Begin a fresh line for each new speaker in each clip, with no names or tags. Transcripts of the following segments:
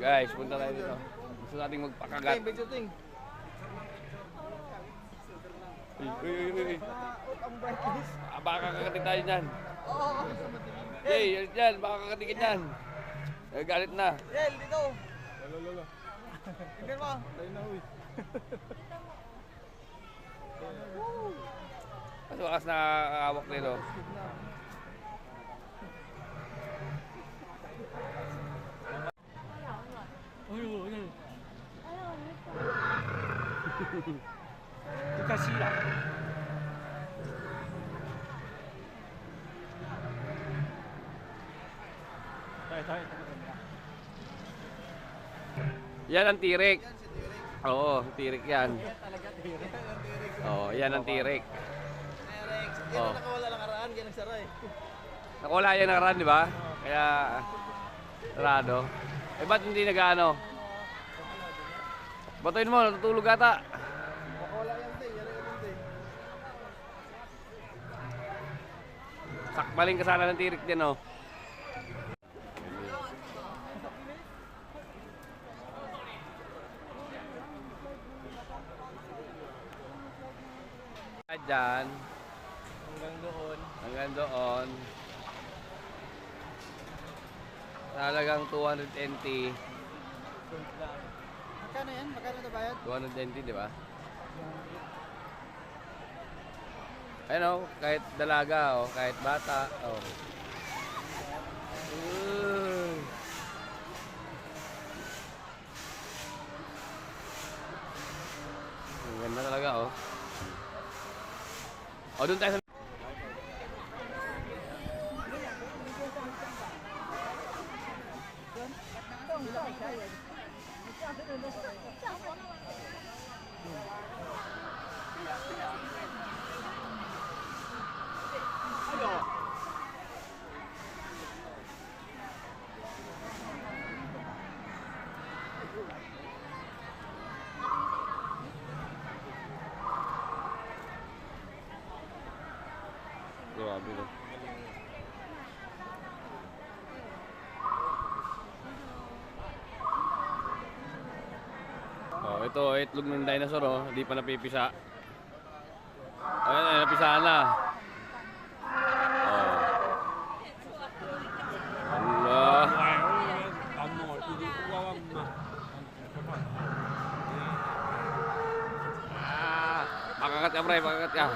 Guys, punta tayo dito. Gusto nating magpakagat. Uy. Baka kakagatin tayo dyan. Jay, yan, baka kakatin ka dyan. Galit na.
Yel, dito. Lolo. Tingnan mo. Tayo na, uy.
Mas wakas nakakawak nito.
Kasila. Tayo.
Yan ang tirik. Oo, tirik yan. Oo, yan ang tirik.
Yan nakawala lang karaan, kaya nagsara eh.
Nakawala yan nakaraan, di ba? Kaya, sarado. Eh, ba't hindi nag-ano? Batuin mo, natutulog ata.
Nakawala yan, te. Yan yan, te.
Sakbaling ka sana ng tirik din, oh. Diyan. Hanggang doon. Talagang 220.
Magkano yan? Magkano ito bayad?
220, di ba? Ayun, oh, kahit dalaga, oh, kahit bata, oh. Ang ganda talaga, oh. O, doon tayo sa... Grabe, no? Oh, ito itlog ng dinosaur, oh, hindi pa napipisa. Ayan, napisaan na. Oh. Allah. Pakakat ka, pre, pakakat ka.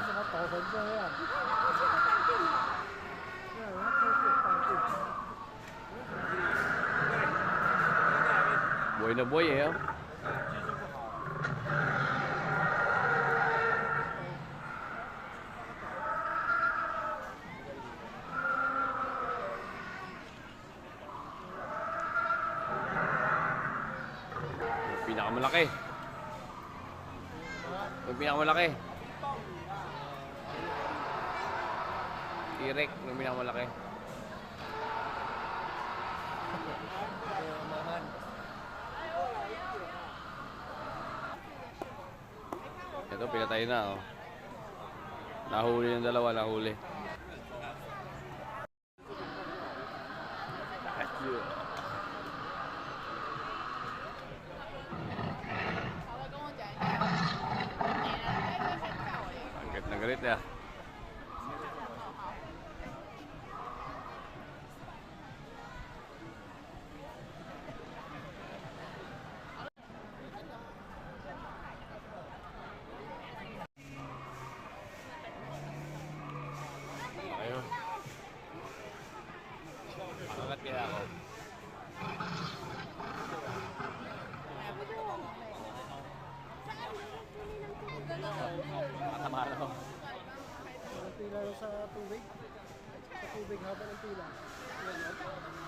Buhay na buhay eh, oh. Pinakamalaki. Yung pinakamalaki. Tirek, yung pinakamalaki. Ito, pinatay na, oh. Nahuli yung dalawa, nahuli. Ang galit ya. Ayo. Angat kaya ako. Tama na ako.
Tila sa tubig. Sa tubig haba ng tila. Yan, yan.